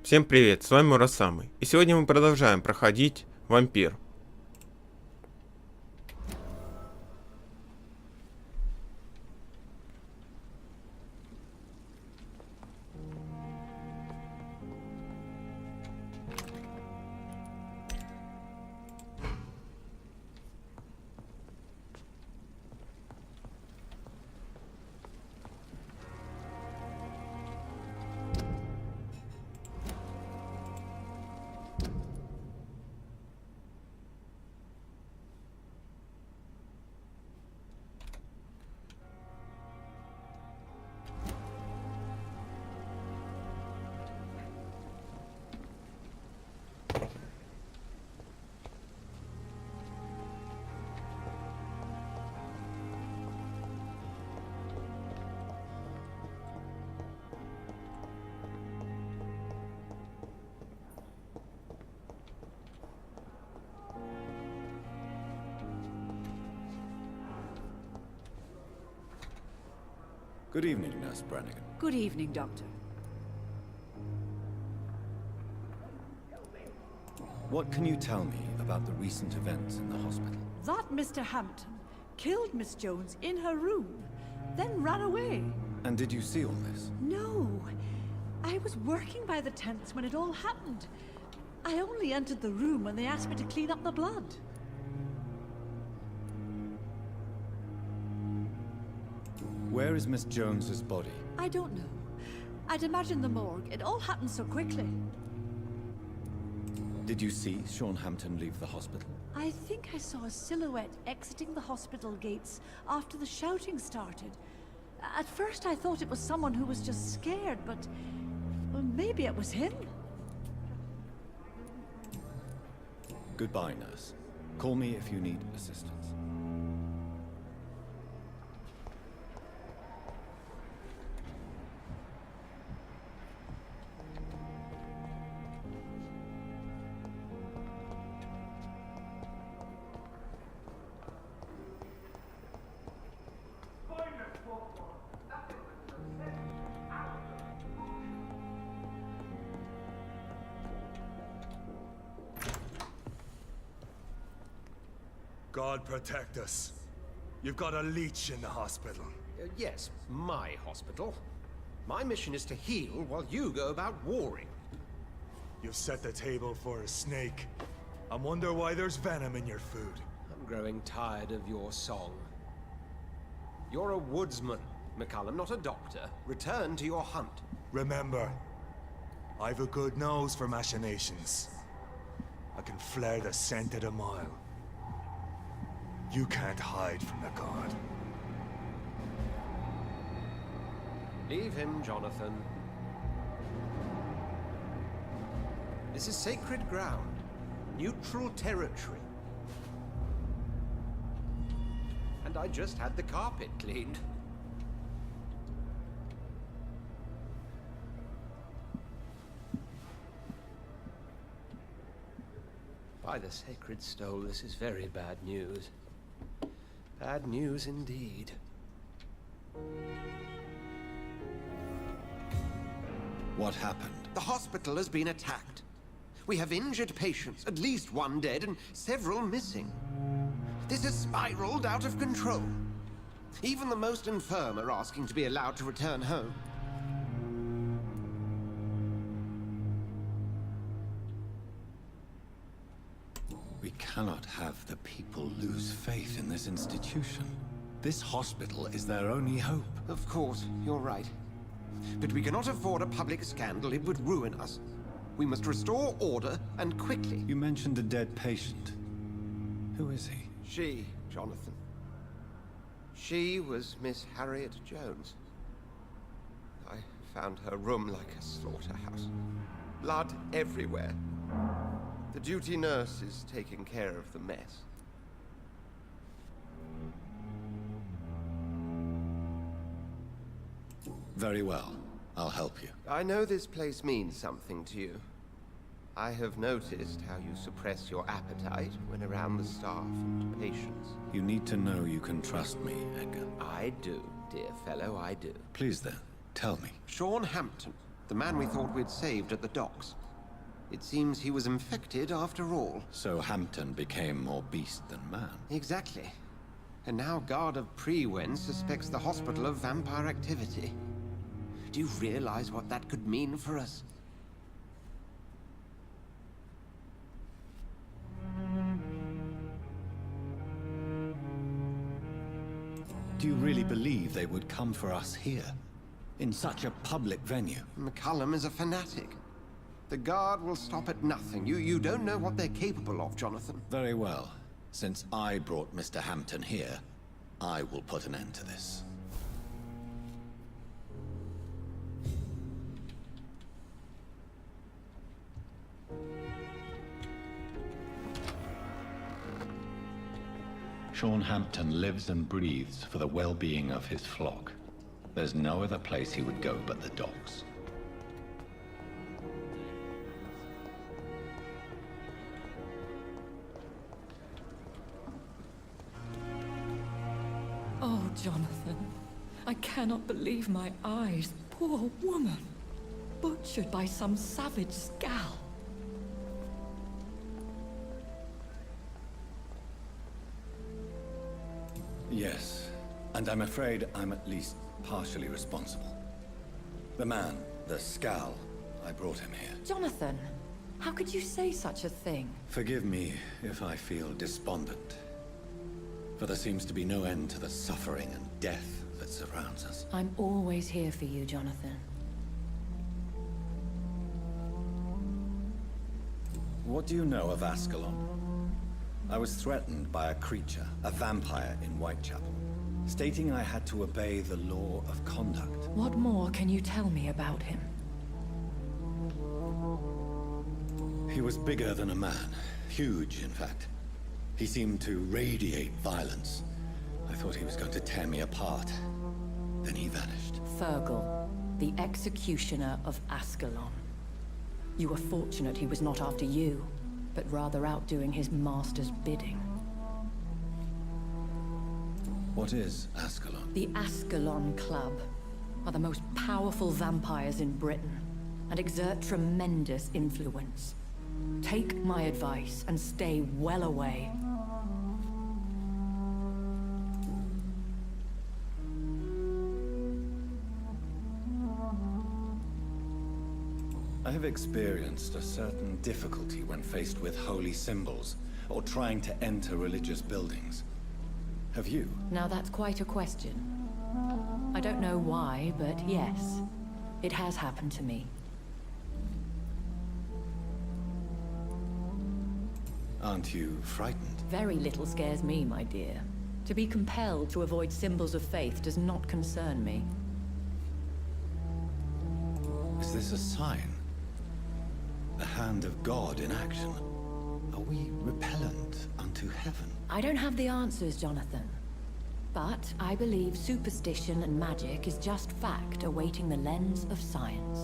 Всем привет, с вами Урасамый, и сегодня мы продолжаем проходить Вампир. Good evening, Nurse Brannigan. Good evening, Doctor. What can you tell me about the recent events in the hospital? That Mr. Hampton killed Miss Jones in her room, then ran away. And did you see all this? No. I was working by the tents when it all happened. I only entered the room when they asked me to clean up the blood. Where is Miss Jones's body? I don't know. I'd imagine the morgue. It all happened so quickly. Did you see Sean Hampton leave the hospital? I think I saw a silhouette exiting the hospital gates after the shouting started. At first I thought it was someone who was just scared, but well, maybe it was him. Goodbye, Nurse. Call me if you need assistance. God protect us. You've got a leech in the hospital. Yes, my hospital. My mission is to heal while you go about warring. You've set the table for a snake. I wonder why there's venom in your food. I'm growing tired of your song. You're a woodsman, McCullum, not a doctor. Return to your hunt. Remember, I've a good nose for machinations. I can flare the scent at a mile. You can't hide from the god. Leave him, Jonathan. This is sacred ground. Neutral territory. And I just had the carpet cleaned. By the sacred stole, this is very bad news. Bad news indeed. What happened? The hospital has been attacked. We have injured patients, at least one dead and several missing. This has spiraled out of control. Even the most infirm are asking to be allowed to return home. We cannot have the people lose faith in this institution. This hospital is their only hope. Of course, you're right. But we cannot afford a public scandal. It would ruin us. We must restore order, and quickly. You mentioned a dead patient. Who is he? She, Jonathan. She was Miss Harriet Jones. I found her room like a slaughterhouse. Blood everywhere. The duty nurse is taking care of the mess. Very well. I'll help you. I know this place means something to you. I have noticed how you suppress your appetite when around the staff and patients. You need to know you can trust me, Edgar. I do, dear fellow, I do. Please then, tell me. Sean Hampton, the man we thought we'd saved at the docks. It seems he was infected after all. So Hampton became more beast than man. Exactly. And now Guard of Prewen suspects the hospital of vampire activity. Do you realize what that could mean for us? Do you really believe they would come for us here? In such a public venue? McCullum is a fanatic. The Guard will stop at nothing. You don't know what they're capable of, Jonathan. Very well. Since I brought Mr. Hampton here, I will put an end to this. Sean Hampton lives and breathes for the well-being of his flock. There's no other place he would go but the docks. Oh, Jonathan, I cannot believe my eyes. Poor woman, butchered by some savage scowl. Yes, and I'm afraid I'm at least partially responsible. The man, the scowl, I brought him here. Jonathan, how could you say such a thing? Forgive me if I feel despondent, for there seems to be no end to the suffering and death that surrounds us. I'm always here for you, Jonathan. What do you know of Ascalon? I was threatened by a creature, a vampire in Whitechapel, stating I had to obey the law of conduct. What more can you tell me about him? He was bigger than a man. Huge, in fact. He seemed to radiate violence. I thought he was going to tear me apart. Then he vanished. Fergal, the executioner of Ascalon. You were fortunate he was not after you, but rather out doing his master's bidding. What is Ascalon? The Ascalon Club are the most powerful vampires in Britain and exert tremendous influence. Take my advice and stay well away. I have experienced a certain difficulty when faced with holy symbols or trying to enter religious buildings. Have you? Now that's quite a question. I don't know why, but yes, it has happened to me. Aren't you frightened? Very little scares me, my dear. To be compelled to avoid symbols of faith does not concern me. Is this a sign? The hand of God in action? Are we repellent unto heaven? I don't have the answers, Jonathan. But I believe superstition and magic is just fact awaiting the lens of science.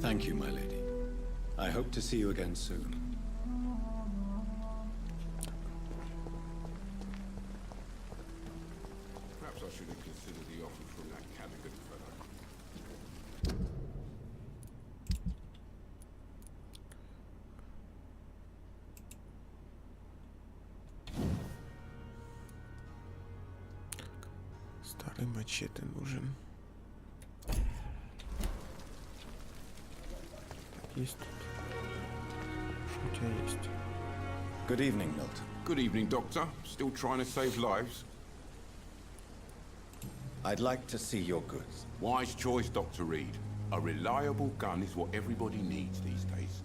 Thank you, my lady. I hope to see you again soon. Perhaps I should have considered the offer from that Cadogan fellow. Старый мачете нужен. Так, есть тут. Что у тебя есть? Good evening, Milton. Good evening, Doctor. Still trying to save lives? I'd like to see your goods. Wise choice, Dr. Reid. A reliable gun is what everybody needs these days.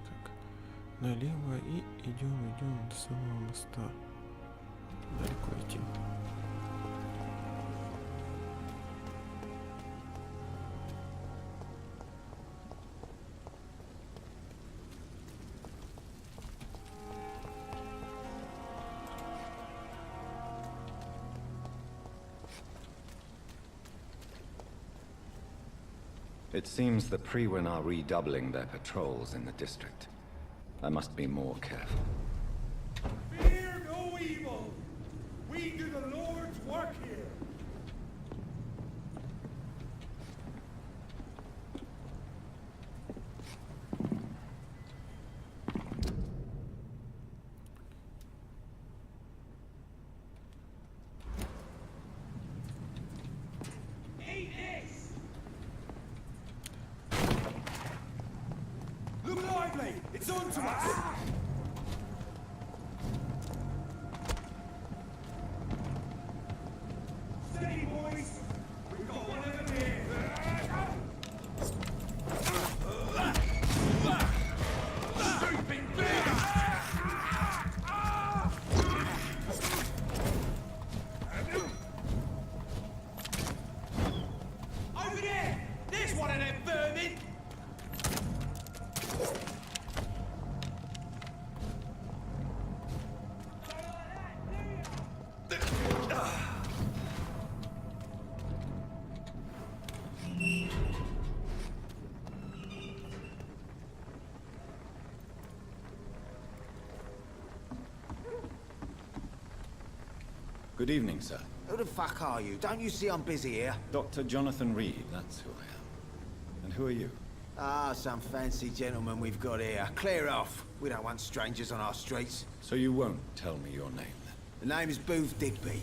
Так, налево и идем до самого моста. Далеко идти. It seems the Prewin are redoubling their patrols in the district. I must be more careful. Fear no evil! We do the Lord's work here! Look lively! It's on to us! Steady, boys! We've got one of them here! Stupid bear! Over there! There's one of them vermin! Good evening, sir. Who the fuck are you? Don't you see I'm busy here? Dr. Jonathan Reid, that's who I am. And who are you? Ah, some fancy gentleman we've got here. Clear off. We don't want strangers on our streets. So you won't tell me your name, then? The name is Booth Digby.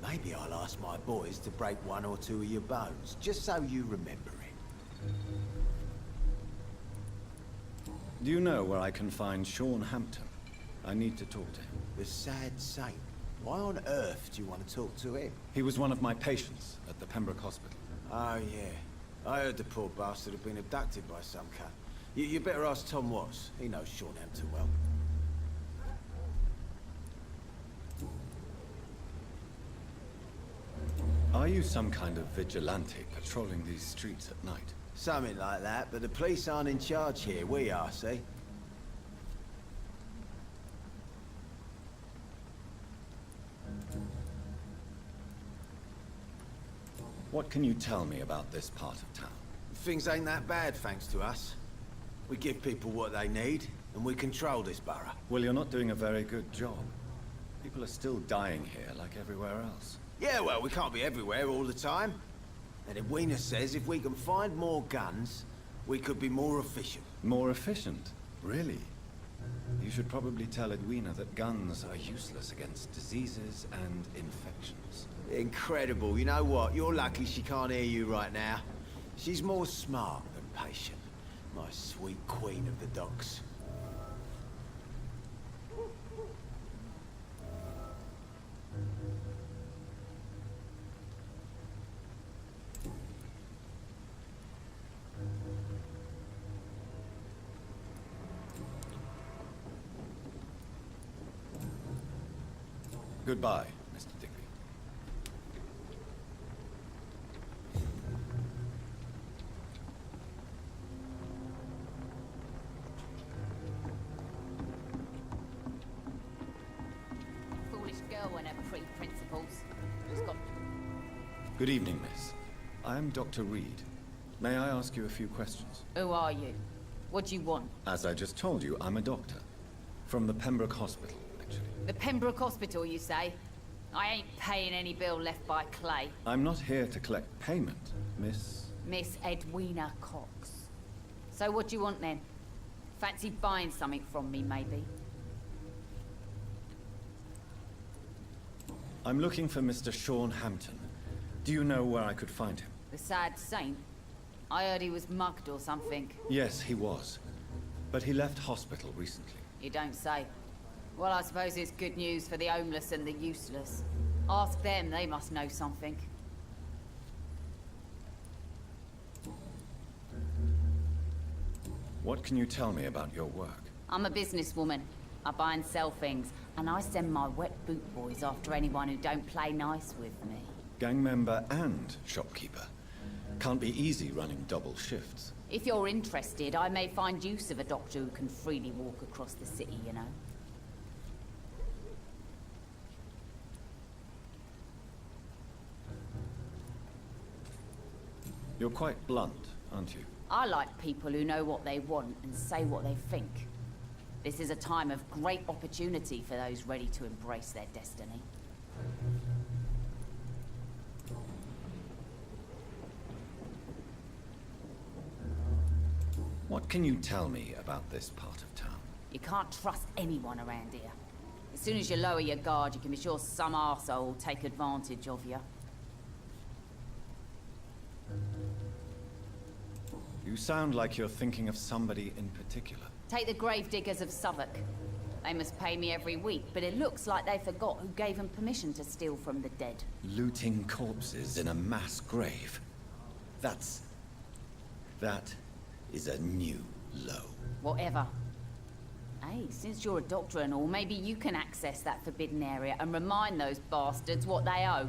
Maybe I'll ask my boys to break one or two of your bones, just so you remember it. Do you know where I can find Sean Hampton? I need to talk to him. The sad saint. Why on earth do you want to talk to him? He was one of my patients at the Pembroke Hospital. Oh, yeah. I heard the poor bastard had been abducted by some cunt. You better ask Tom Watts. He knows Sean Hampton well. Are you some kind of vigilante patrolling these streets at night? Something like that, but the police aren't in charge here. We are, see? What can you tell me about this part of town? Things ain't that bad, thanks to us. We give people what they need, and we control this borough. Well, you're not doing a very good job. People are still dying here like everywhere else. Yeah, well, we can't be everywhere all the time. And Edwina says if we can find more guns, we could be more efficient. More efficient? Really? You should probably tell Edwina that guns are useless against diseases and infections. Incredible. You know what? You're lucky she can't hear you right now. She's more smart than patient. My sweet queen of the docks. Goodbye, Mr. Digby. Foolish girl and her pre-principles. Just got... Good evening, miss. I am Dr. Reid. May I ask you a few questions? Who are you? What do you want? As I just told you, I'm a doctor. From the Pembroke Hospital, actually. The Pembroke Hospital, you say? I ain't paying any bill left by Clay. I'm not here to collect payment, miss. Miss Edwina Cox. So what do you want then? Fancy buying something from me, maybe? I'm looking for Mr. Sean Hampton. Do you know where I could find him? The sad saint? I heard he was mugged or something. Yes, he was. But he left hospital recently. You don't say. Well, I suppose it's good news for the homeless and the useless. Ask them, they must know something. What can you tell me about your work? I'm a businesswoman. I buy and sell things, and I send my wet boot boys after anyone who don't play nice with me. Gang member and shopkeeper. Can't be easy running double shifts. If you're interested, I may find use of a doctor who can freely walk across the city, you know. You're quite blunt. aren't you? I like people who know what they want and say what they think. This is a time of great opportunity for those ready to embrace their destiny. What can you tell me about this part of town? You can't trust anyone around here. As soon as you lower your guard, you can be sure some arsehole will take advantage of you. You sound like you're thinking of somebody in particular. Take the gravediggers of Southwark. They must pay me every week, but it looks like they forgot who gave them permission to steal from the dead. Looting corpses in a mass grave. That is a new low. Whatever. Hey, since you're a doctor and all, maybe you can access that forbidden area and remind those bastards what they owe.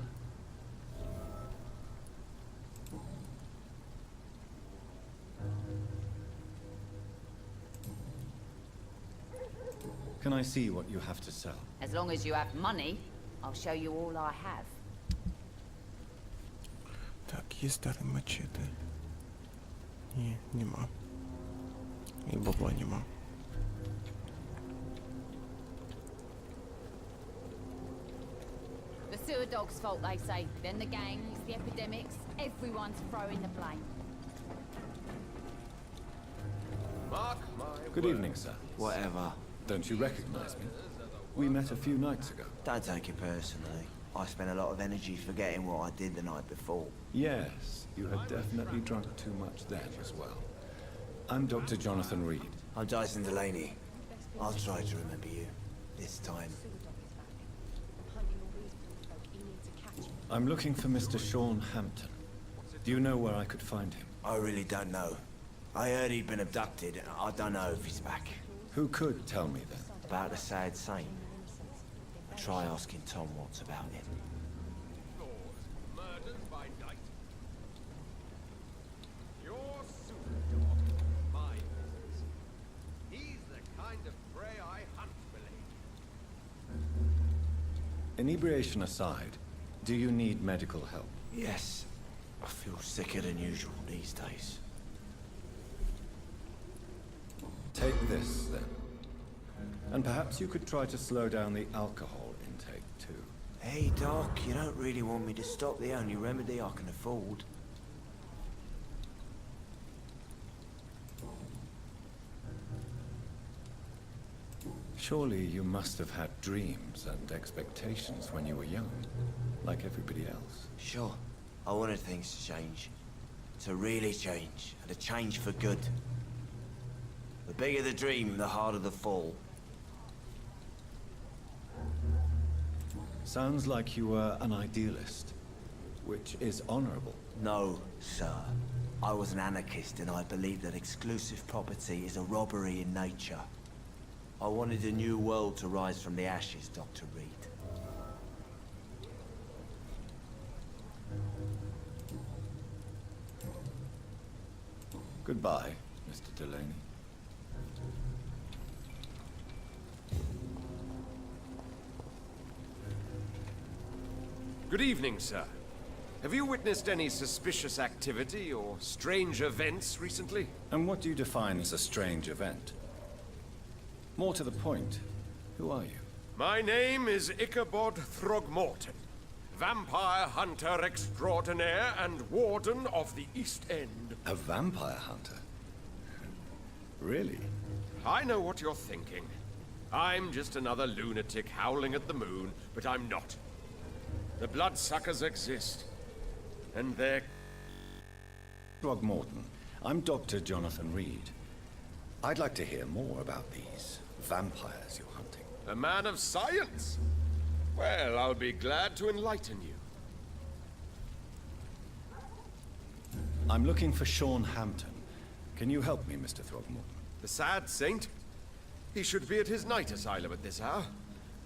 Can I see what you have to sell? As long as you have money, I'll show you all I have. Так, есть старый мачете. Ні, нема. І бабла нема. The sewer dog's fault, they say. Then the gangs, the epidemics, everyone's throwing the blame. Mark my Good evening, sir. Whatever. Don't you recognize me? We met a few nights ago. Don't take it personally. I spent a lot of energy forgetting what I did the night before. Yes, you had definitely drunk too much then as well. I'm Dr. Jonathan Reid. I'm Dyson Delaney. I'll try to remember you. This time. I'm looking for Mr. Sean Hampton. Do you know where I could find him? I really don't know. I heard he'd been abducted. I don't know if he's back. Who could tell me then? About the sad saint. I try asking Tom what's about him. murders by night. Your super dog, my business. He's the kind of prey I hunt, believe. Inebriation aside, do you need medical help? Yes. I feel sicker than usual these days. Take this, then. And perhaps you could try to slow down the alcohol intake, too. Hey, Doc, you don't really want me to stop the only remedy I can afford. Surely you must have had dreams and expectations when you were young, like everybody else. Sure. I wanted things to change. To really change, and to change for good. The bigger the dream, the harder the fall. Sounds like you were an idealist, which is honorable. No, sir. I was an anarchist and I believed that exclusive property is a robbery in nature. I wanted a new world to rise from the ashes, Dr. Reid. Goodbye, Mr. Delaney. Good evening, sir. Have you witnessed any suspicious activity or strange events recently? And what do you define as a strange event? More to the point, who are you? My name is Ichabod Throgmorton, vampire hunter extraordinaire and warden of the East End. A vampire hunter? Really? I know what you're thinking. I'm just another lunatic howling at the moon, but I'm not. The bloodsuckers exist, and they're... Throgmorton, I'm Dr. Jonathan Reid. I'd like to hear more about these vampires you're hunting. A man of science? Well, I'll be glad to enlighten you. I'm looking for Sean Hampton. Can you help me, Mr. Throgmorton? The sad saint? He should be at his night asylum at this hour,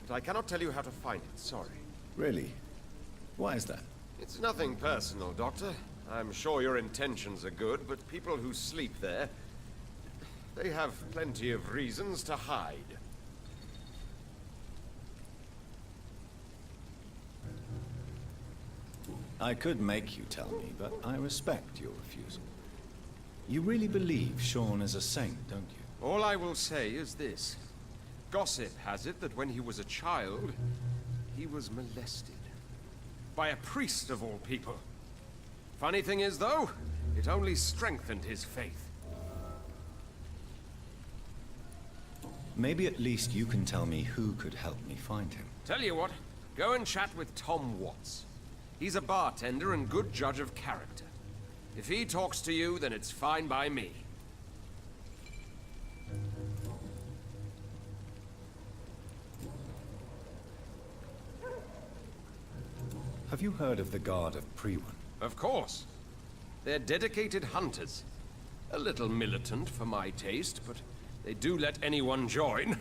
but I cannot tell you how to find it, sorry. Really? Why is that? It's nothing personal, Doctor. I'm sure your intentions are good, but people who sleep there, they have plenty of reasons to hide. I could make you tell me, but I respect your refusal. You really believe Sean is a saint, don't you? All I will say is this. Gossip has it that when he was a child, he was molested. By a priest of all people. Funny thing is, though, it only strengthened his faith. Maybe at least you can tell me who could help me find him. Tell you what, go and chat with Tom Watts. He's a bartender and good judge of character. If he talks to you, then it's fine by me. Have you heard of the Guard of Prihun? Of course. They're dedicated hunters. A little militant for my taste, but they do let anyone join.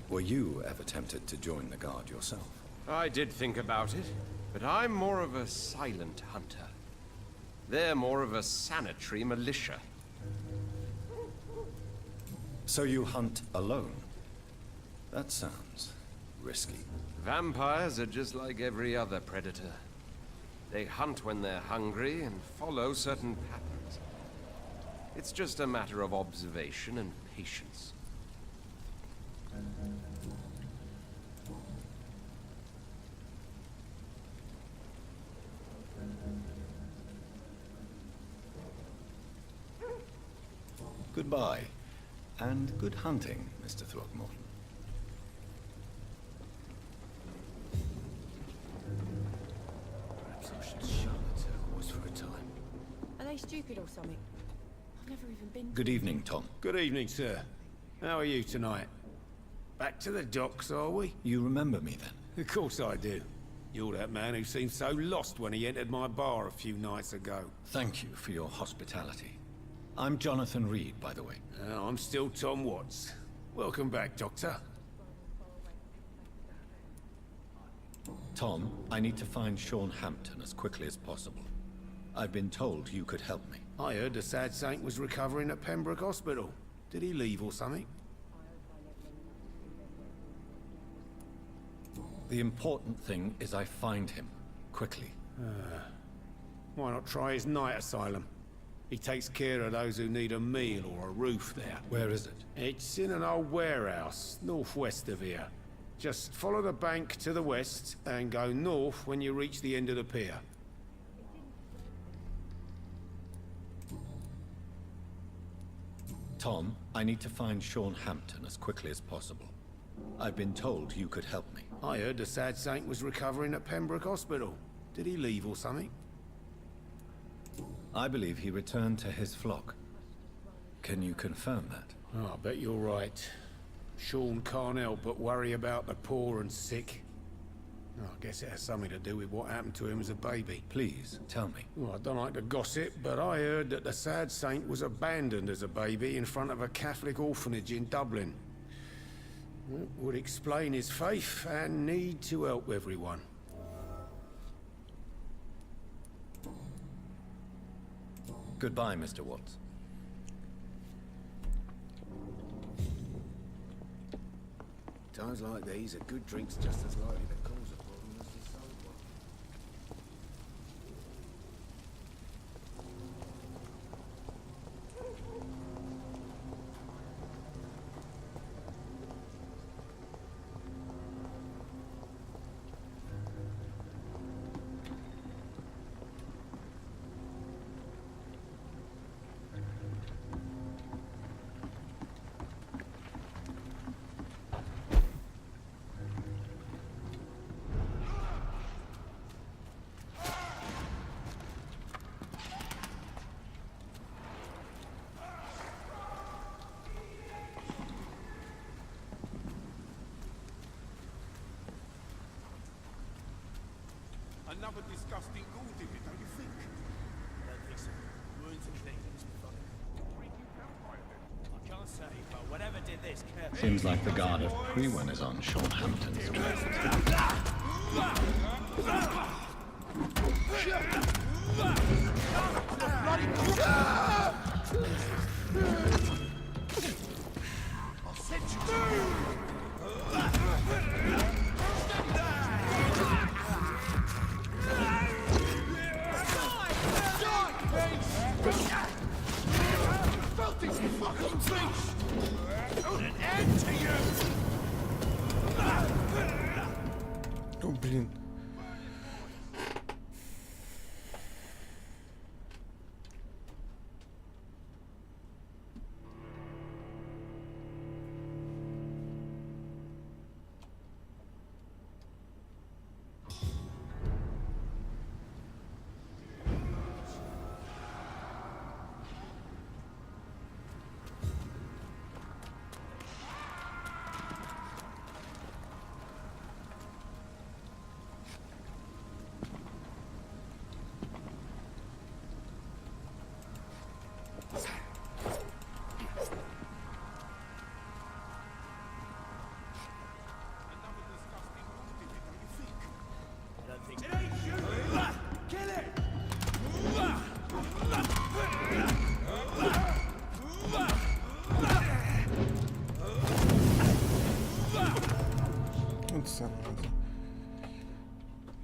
Were you ever tempted to join the Guard yourself? I did think about it, but I'm more of a silent hunter. They're more of a sanitary militia. So you hunt alone? That sounds risky. Vampires are just like every other predator. They hunt when they're hungry and follow certain patterns. It's just a matter of observation and patience. Goodbye, and good hunting, Mr. Throckmorton. Perhaps I should shun the turquoise for a time. Are they stupid or something? I've never even been... Good evening, Tom. Good evening, sir. How are you tonight? Back to the docks, are we? You remember me then? Of course I do. You're that man who seemed so lost when he entered my bar a few nights ago. Thank you for your hospitality. I'm Jonathan Reid, by the way. I'm still Tom Watts. Welcome back, Doctor. Tom, I need to find Sean Hampton as quickly as possible. I've been told you could help me. I heard the sad saint was recovering at Pembroke Hospital. Did he leave or something? The important thing is I find him, quickly. Why not try his night asylum? He takes care of those who need a meal or a roof there. Where is it? It's in an old warehouse, northwest of here. Just follow the bank to the west and go north when you reach the end of the pier. Tom, I need to find Sean Hampton as quickly as possible. I've been told you could help me. I heard the sad saint was recovering at Pembroke Hospital. Did he leave or something? I believe he returned to his flock. Can you confirm that? Oh, I bet you're right. Sean can't help but worry about the poor and sick. Oh, I guess it has something to do with what happened to him as a baby. Please, tell me. Well, I don't like to gossip, but I heard that the sad saint was abandoned as a baby in front of a Catholic orphanage in Dublin. It would explain his faith and need to help everyone. Goodbye, Mr. Watts. Times like these, a good drink's just as likely to cause a problem as the sober one. Another disgusting ghoul did it, don't you think? I don't think so. Wounds and things must be funny. I can't say, but whatever did this carefully. Seems like the Guard of Prihun is on Sean Hampton's trail. I'll set you down. О, блин.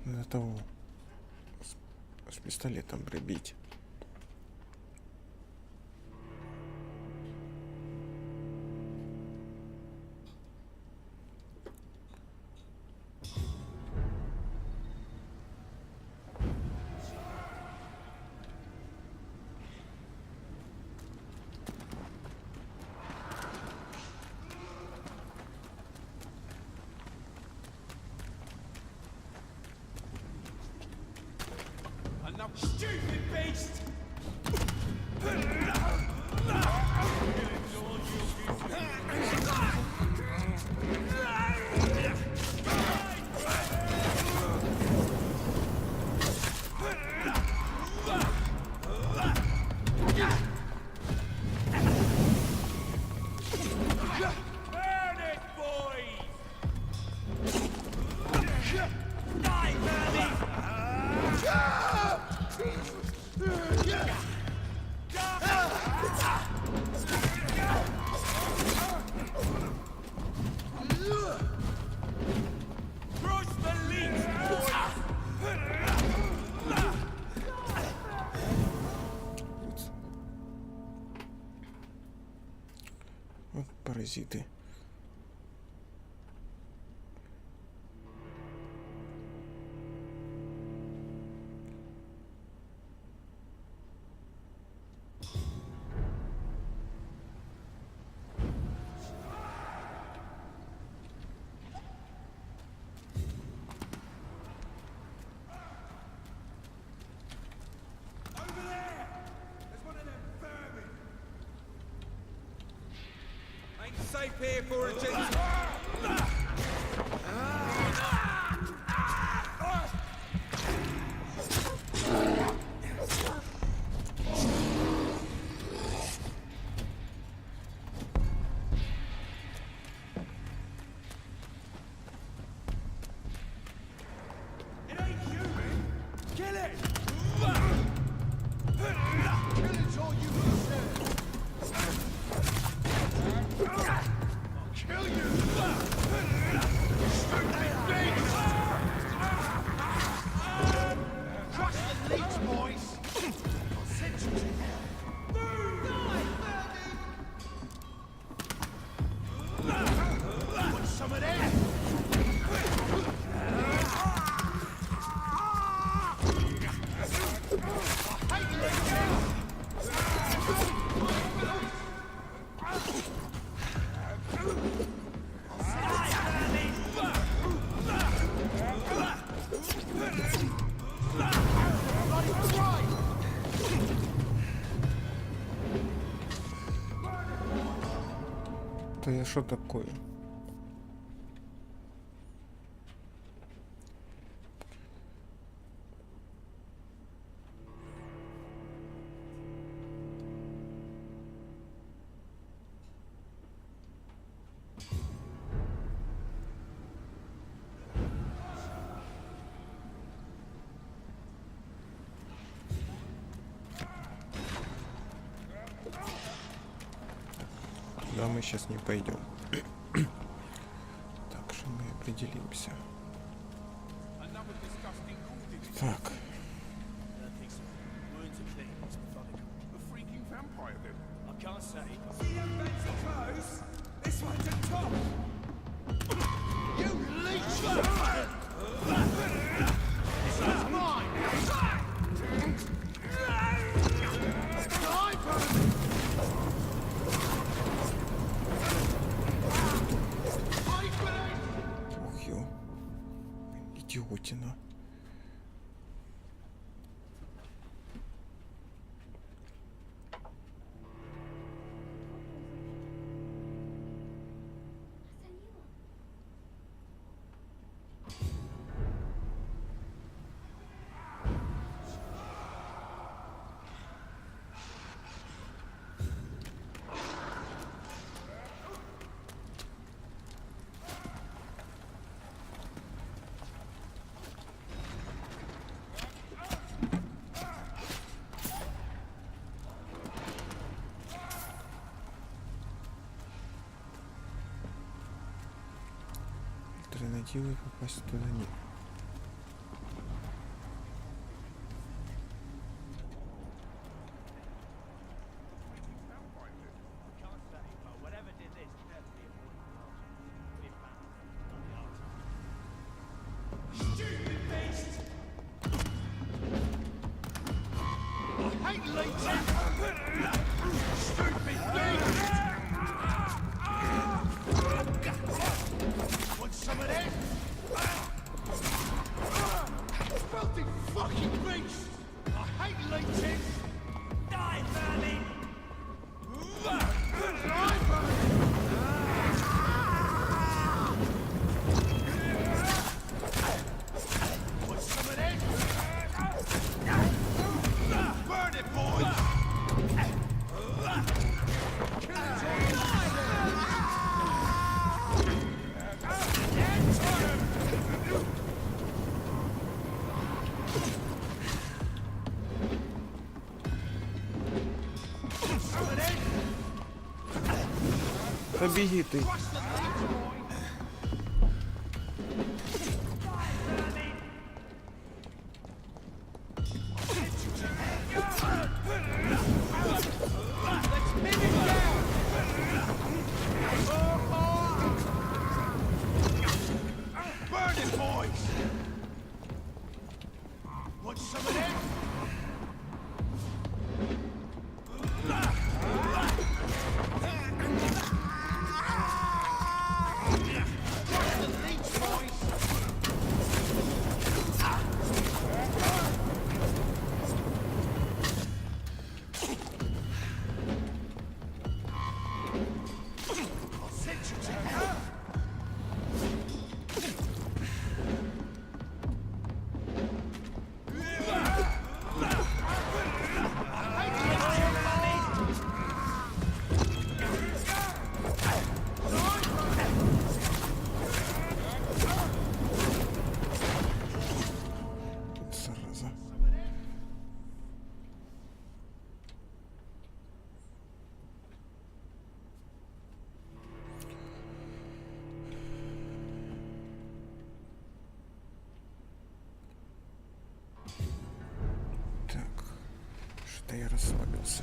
Надо того с пистолетом прибить. Stupid beast! Burn it, boys! Die, Bernie! Вот паразиты. Safe here for a gentle. It ain't human. Kill it. Kill all you kill you! Stupid beast! Crush the leech, boys! I'll send you to hell. Want some of that? I hate you! Это я что такое? Туда мы сейчас не пойдем. Так что мы определимся. Так. I can't say. ёптино. Альтернативы попасть туда нет. Беги ты. Я расслабился.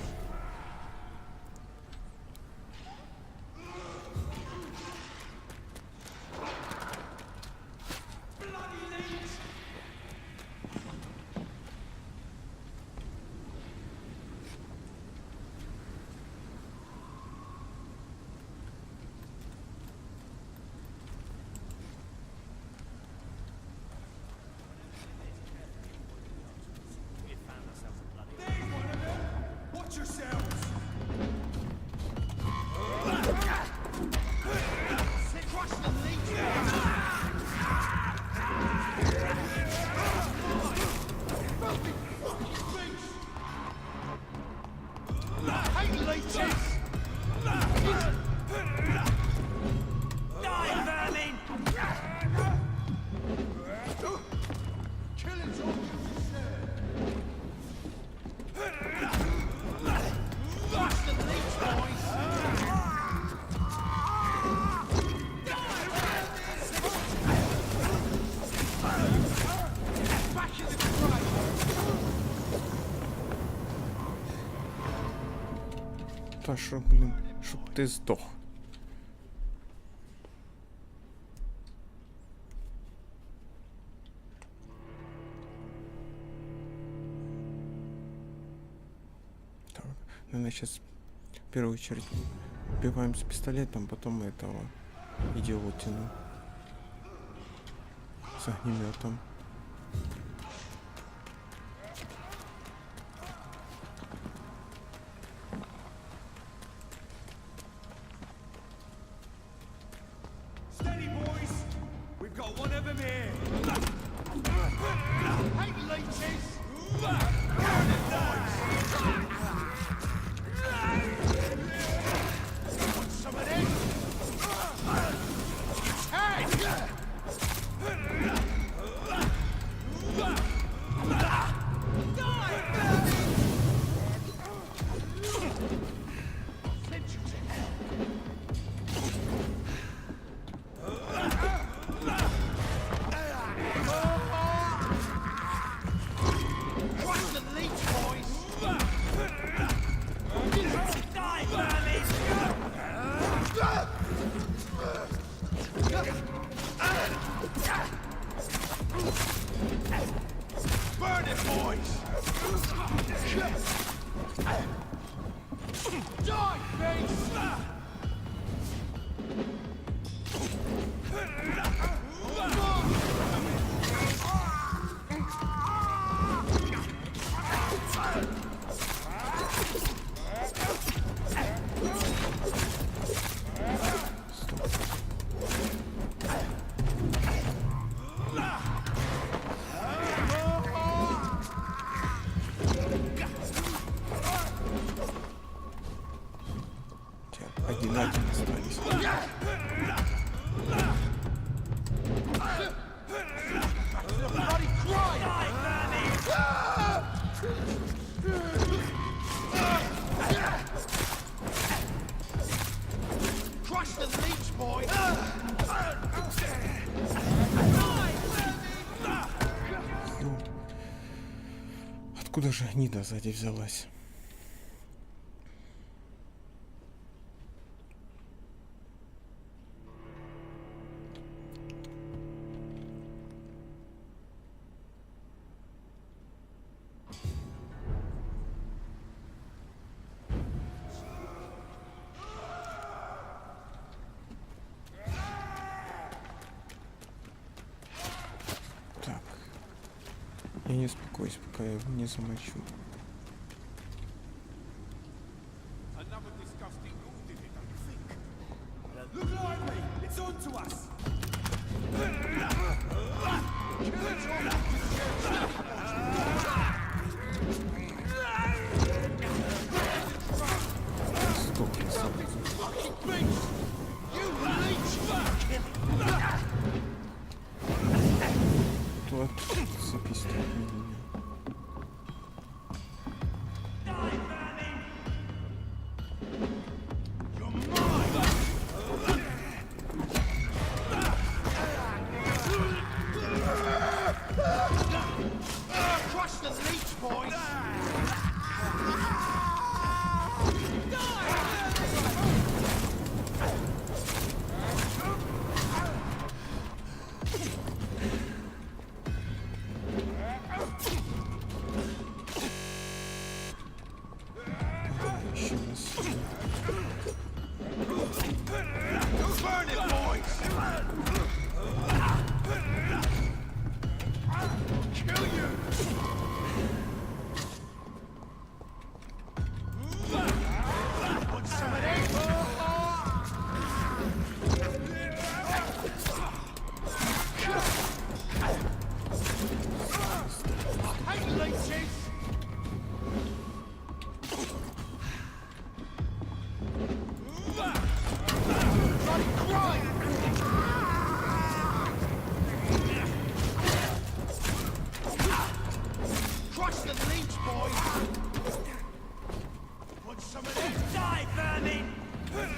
Шо, блин, чтоб ты сдох. Так, наверное, сейчас в первую очередь убиваем с пистолетом, потом этого идиотину с огнеметом. Steady, boys. We've got one of them here. Hey, leeches. Want some of this? Hey! Burn it, boys! Die, face! Одинаково остались. Crush the leech, boy! Ну, откуда же гнида сзади взялась? Я не успокоюсь, пока я его не замочу. Тут запись меня. Crush the leech, boys! Еще раз. Burn it, boys! Kill you! Want some of this? Hey, leeches! Bloody crime! Crush the leech, boys! Want some of this? Die, vermin! Get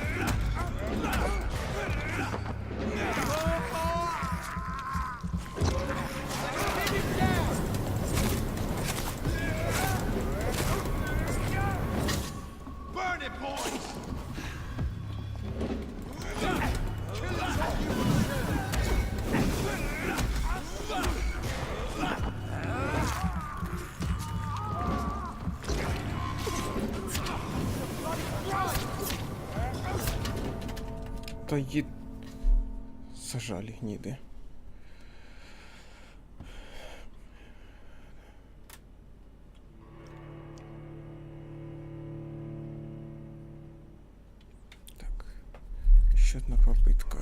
him down! Burn it, boys! Да е... Сажали гниды. Еще одна попытка.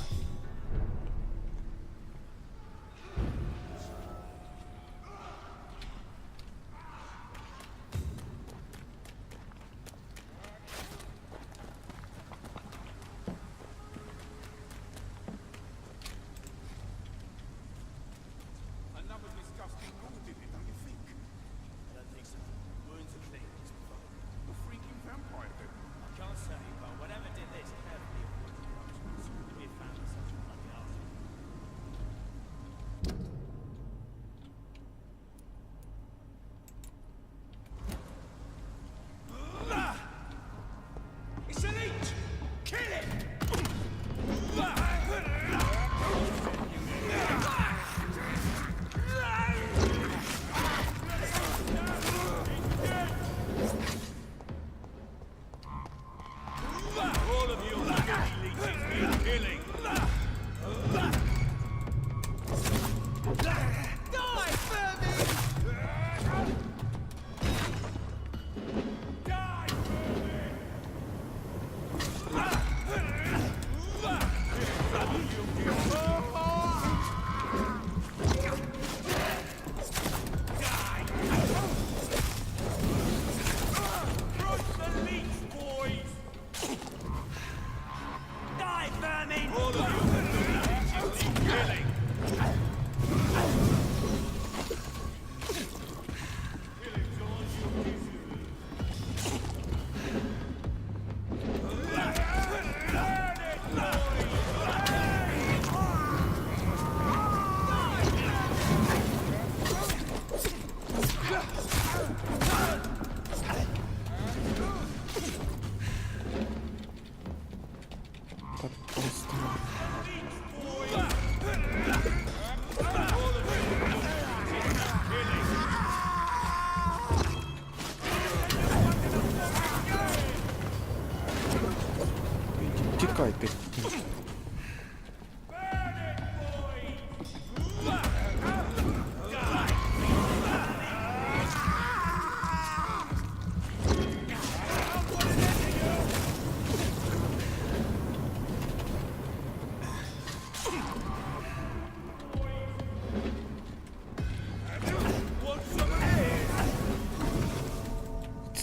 Тікай ти.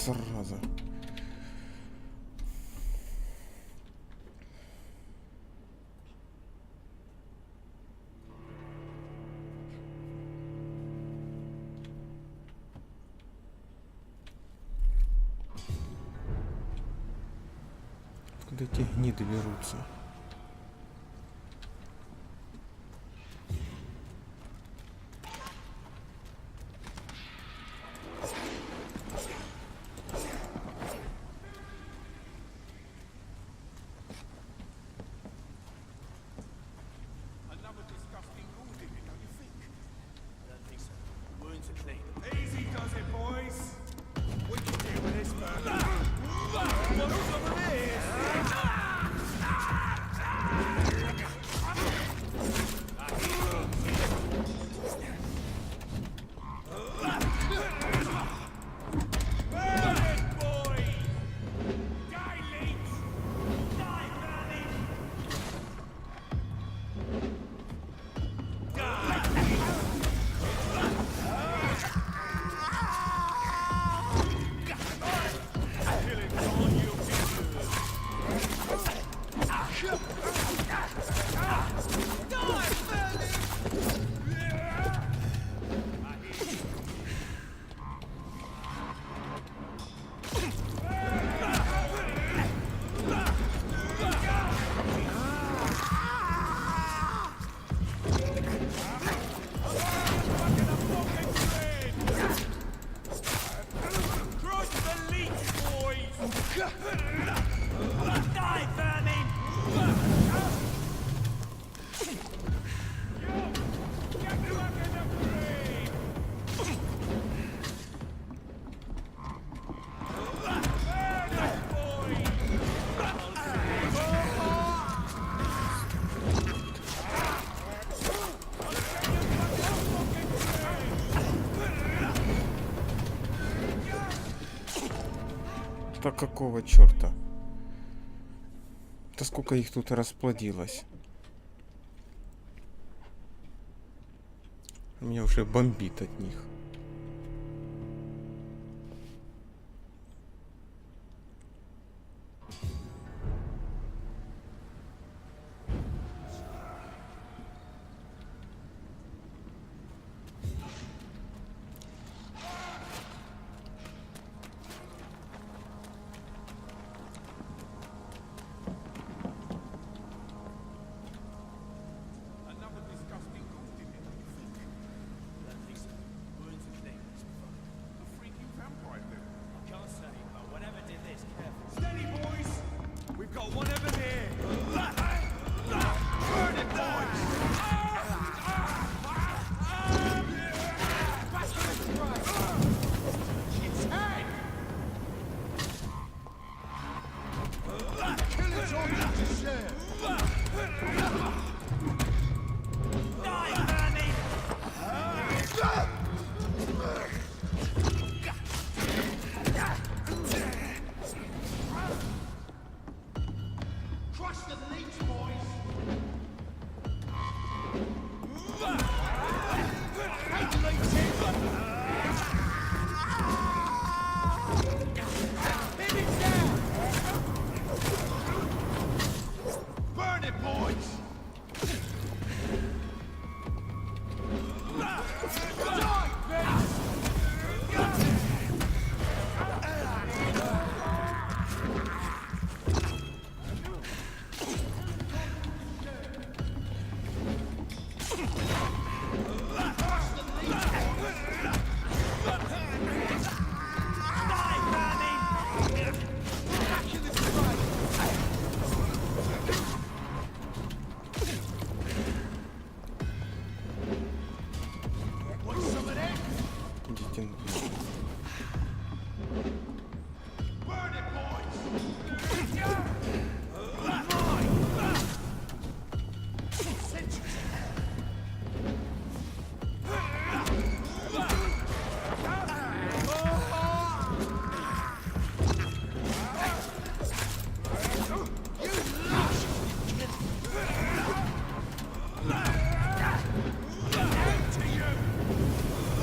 Зараза. Откуда эти гниды берутся? Easy does it, boys. We can deal with this man. Want some of this? Да какого черта? Да сколько их тут расплодилось. Меня уже бомбит от них.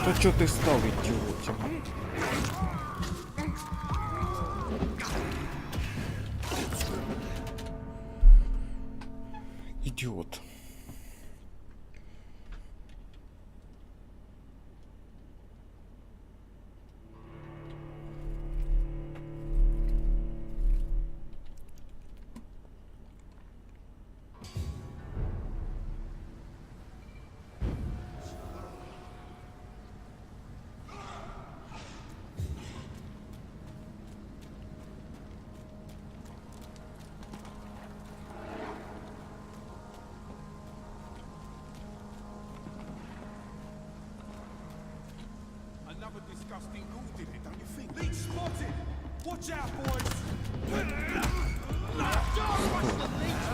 То чё ты стал идиотом? Идиот. Another disgusting ghoul did it, don't you think? Leech spotted! Watch out, boys! Don't watch the leech,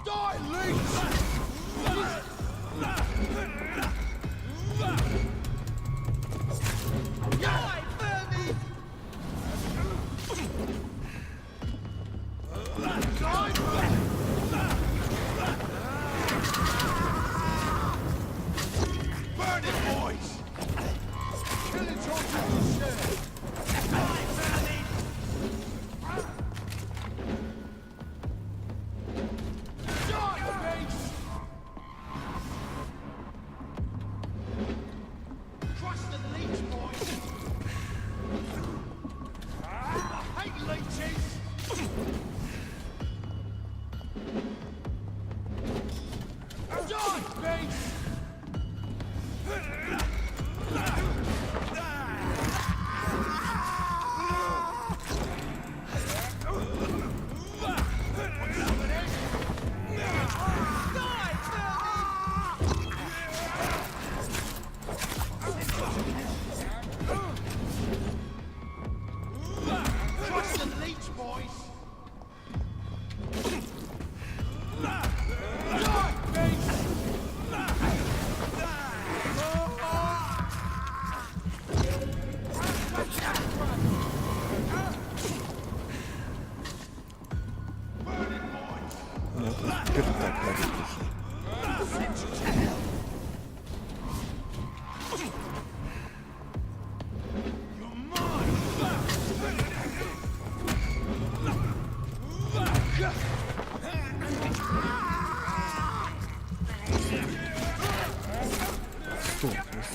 Die, leech! Die, vermin! Burn it, boys! Kill it all to your share! Die, vermin! Die, base! Crush the leech, boys! I hate leeches! Die, base!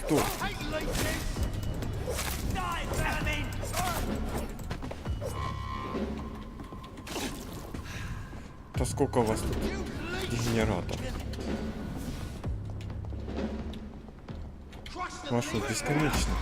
Кто? Да сколько у вас тут дегенератов? Вашу бесконечно.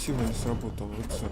сила не сработала, вот сразу.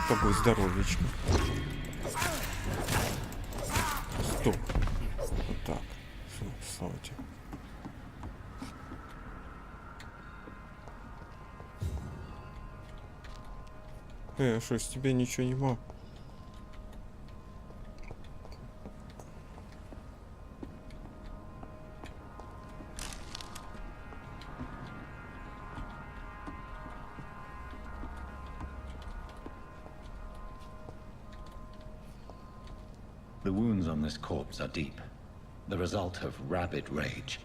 Тобой здоровечко. Стоп. Вот так. Слава тебе. А что, с тебя ничего не мог? The wounds on this corpse are deep, the result of rabid rage.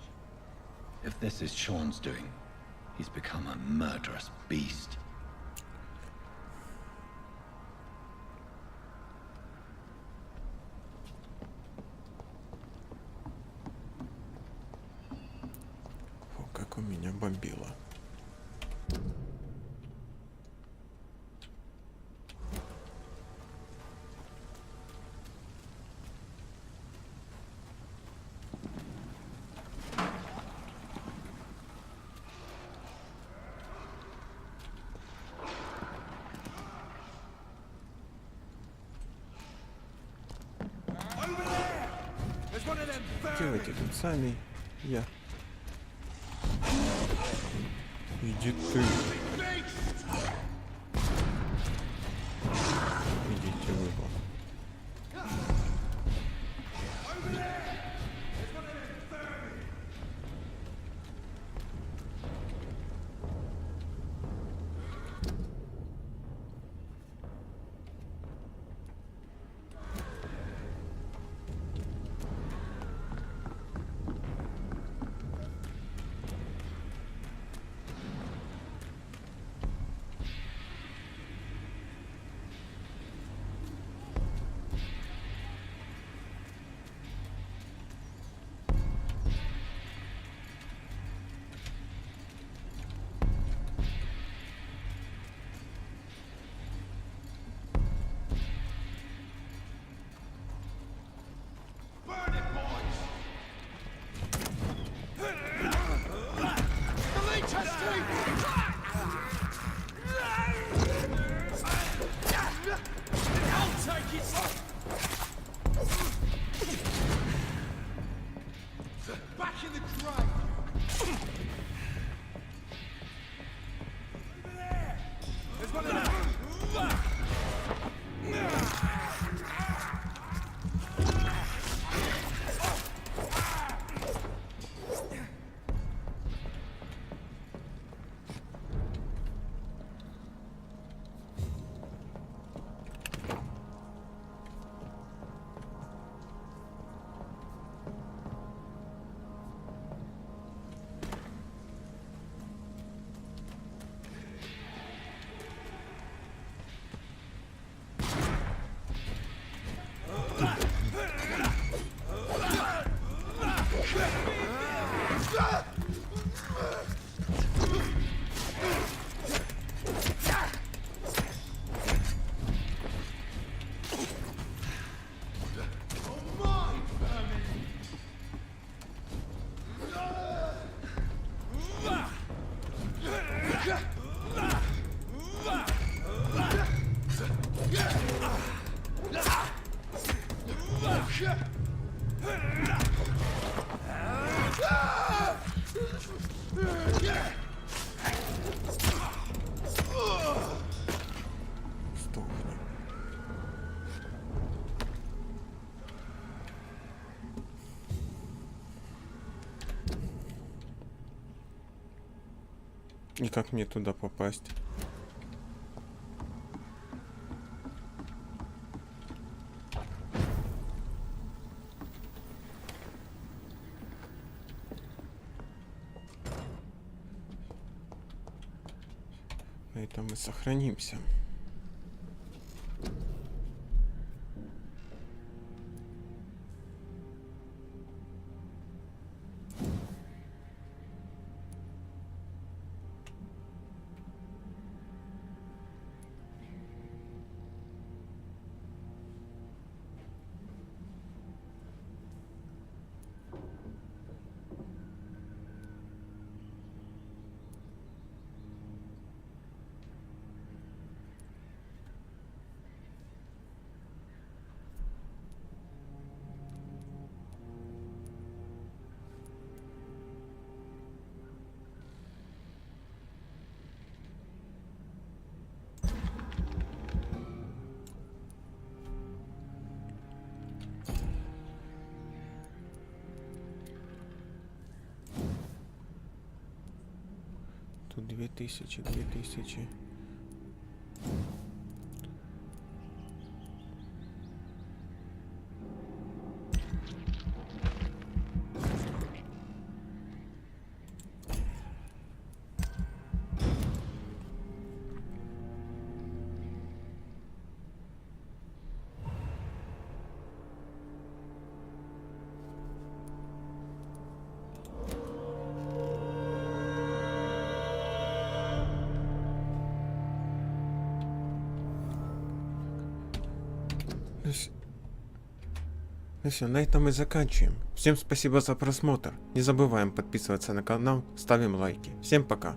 If this is Sean's doing, he's become a murderous beast. О, как у меня бомбило. Делайте тут сами, я. Иди ты. Идите вы. И как мне туда попасть? На этом мы сохранимся. Тут 2000. Ну все, на этом мы заканчиваем. Всем спасибо за просмотр. Не забываем подписываться на канал, ставим лайки. Всем пока.